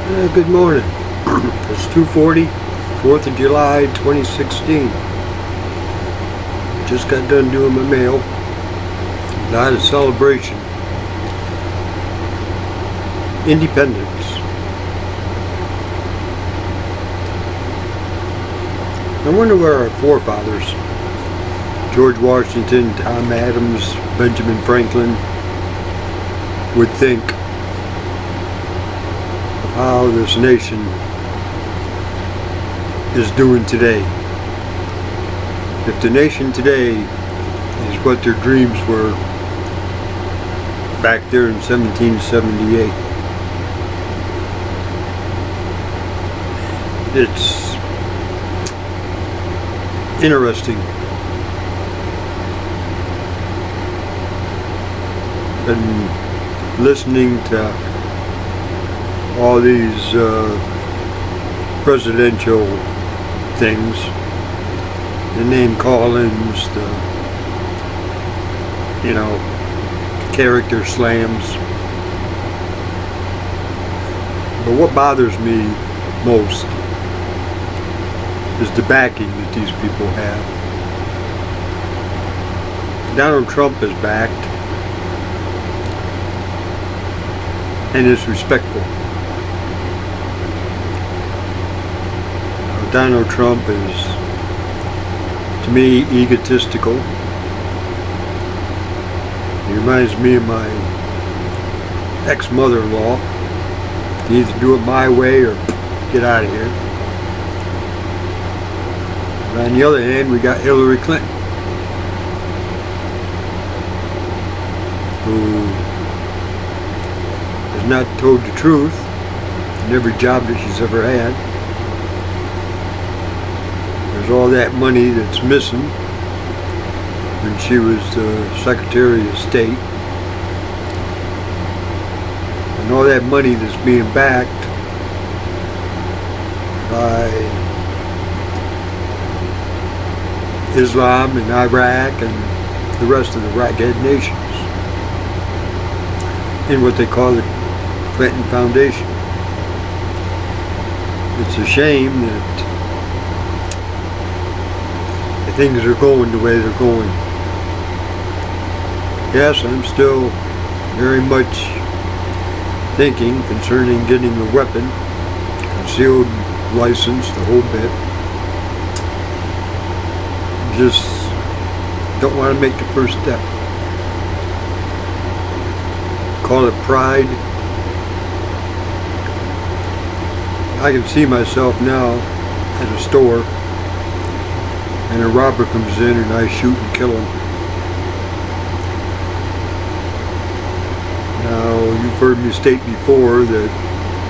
Good morning. It's 2:40, 4th of July, 2016. Just got done doing my mail. Not a celebration. Independence. I wonder where our forefathers, George Washington, Tom Adams, Benjamin Franklin, would think of how this nation is doing today. If the nation today is what their dreams were back there in 1778, it's interesting. Been listening to all these presidential things, the name callings, the character slams. But what bothers me most is the backing that these people have. Donald Trump is backed and is respectful. Donald Trump is, to me, egotistical. He reminds me of my ex-mother-in-law. You either do it my way or get out of here. But on the other hand, we got Hillary Clinton, who has not told the truth in every job that she's ever had. There's all that money that's missing when she was the Secretary of State, and all that money that's being backed by Islam and Iraq and the rest of the raghead nations in what they call the Clinton Foundation. It's a shame that things are going the way they're going. Yes, I'm still very much thinking concerning getting a weapon, concealed license, the whole bit. Just don't want to make the first step. Call it pride. I can see myself now at a store and a robber comes in and I shoot and kill him. Now, you've heard me state before that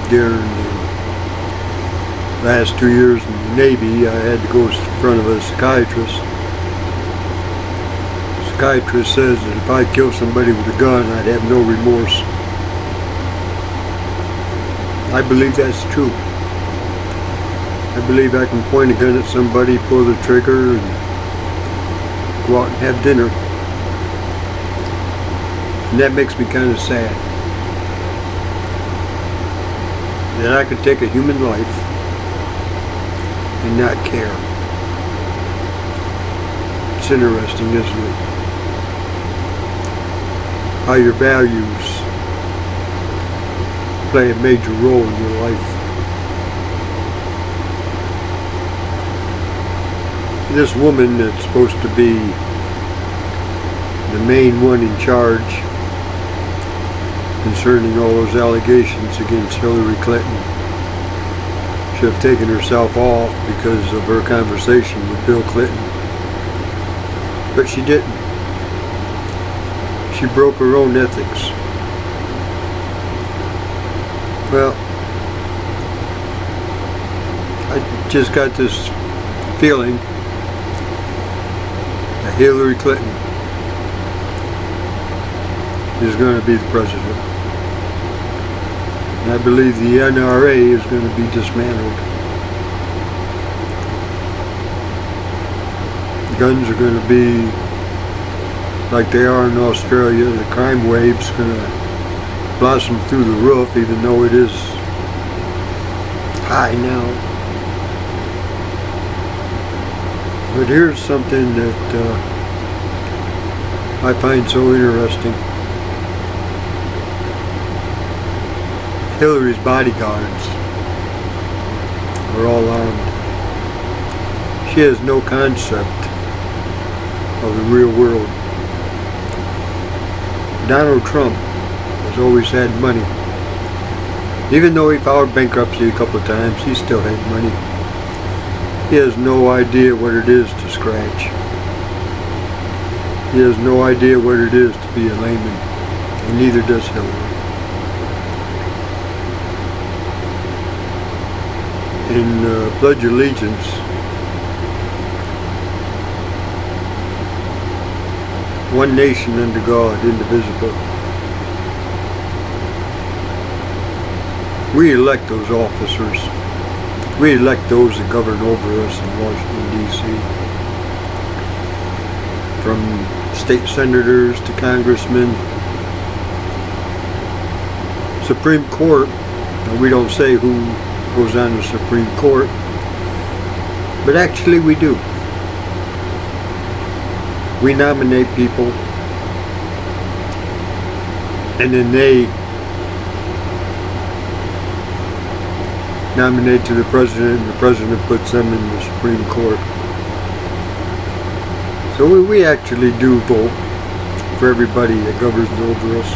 during the last 2 years in the Navy, I had to go in front of a psychiatrist. The psychiatrist says that if I kill somebody with a gun, I'd have no remorse. I believe that's true. I believe I can point a gun at somebody, pull the trigger, and go out and have dinner. And that makes me kind of sad. That I could take a human life and not care. It's interesting, isn't it? How your values play a major role in your life. This woman that's supposed to be the main one in charge concerning all those allegations against Hillary Clinton should have taken herself off because of her conversation with Bill Clinton. But she didn't. She broke her own ethics. Well, I just got this feeling Hillary Clinton is going to be the president. And I believe the NRA is going to be dismantled. Guns are going to be like they are in Australia. The crime wave's going to blossom through the roof, even though it is high now. But here's something that I find so interesting. Hillary's bodyguards are all armed. She has no concept of the real world. Donald Trump has always had money. Even though he filed bankruptcy a couple of times, he still had money. He has no idea what it is to scratch. He has no idea what it is to be a layman, and neither does Hillary. In Pledge of Allegiance, one nation under God, indivisible. We elect those officers. We elect those that govern over us in Washington, D.C. From state senators to congressmen, Supreme Court. And we don't say who goes on the Supreme Court, but actually we do. We nominate people, and then they nominate to the president, and the president puts them in the Supreme Court. So we actually do vote for everybody that governs over us.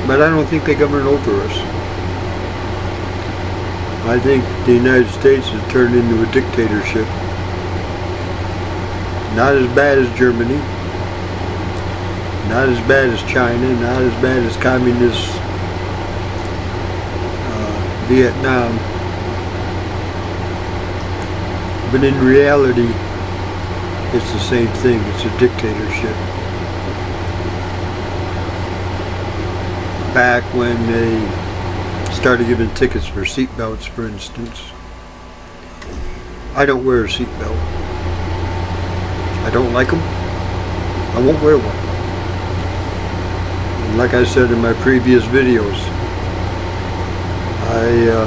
But I don't think they govern over us. I think the United States has turned into a dictatorship. Not as bad as Germany, not as bad as China, not as bad as communist Vietnam. But in reality, it's the same thing. It's a dictatorship. Back when they started giving tickets for seatbelts, for instance, I don't wear a seatbelt. I don't like them. I won't wear one. And like I said in my previous videos, I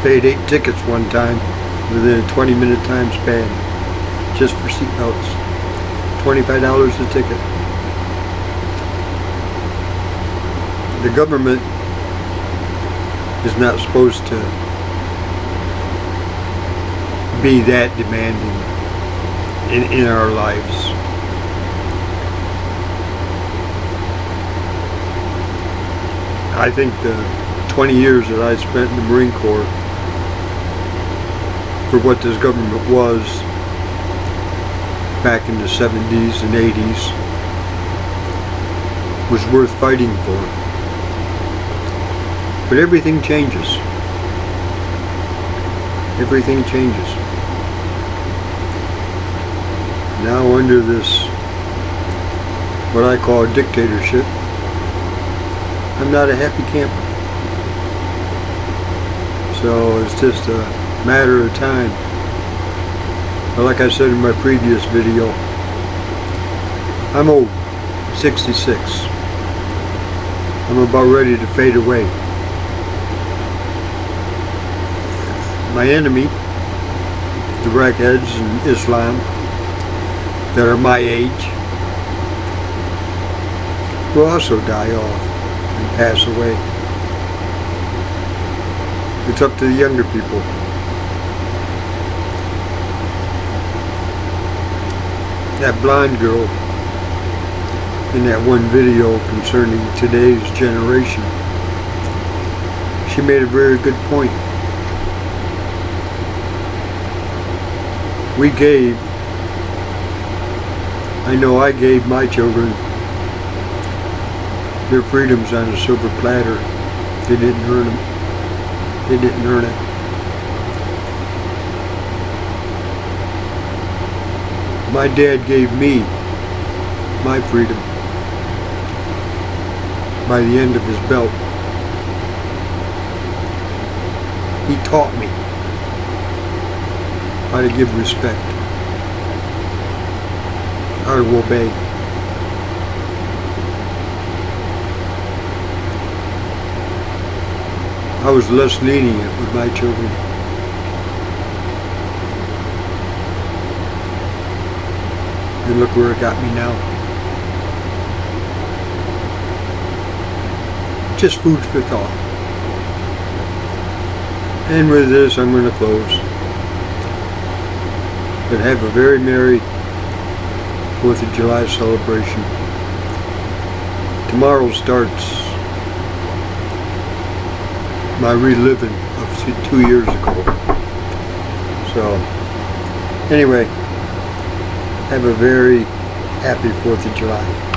paid 8 tickets one time within a 20-minute time span just for seatbelts. $25 a ticket. The government is not supposed to be that demanding in our lives. I think the 20 years that I spent in the Marine Corps, for what this government was back in the 70s and 80s, was worth fighting for. But everything changes. Everything changes. Now under this, what I call a dictatorship, I'm not a happy camper. So it's just a matter of time. But like I said in my previous video, I'm old, 66. I'm about ready to fade away. My enemy, the crackheads and Islam that are my age, will also die off and pass away. It's up to the younger people. That blonde girl in that one video concerning today's generation, she made a very good point. We gave, I know I gave my children their freedoms on a silver platter. They didn't earn them. They didn't earn it. My dad gave me my freedom by the end of his belt. He taught me how to give respect, how to obey. I was less lenient with my children. And look where it got me now. Just food for thought. And with this, I'm going to close. But have a very merry 4th of July celebration. Tomorrow starts my reliving of 2 years ago. So, anyway, have a very happy 4th of July.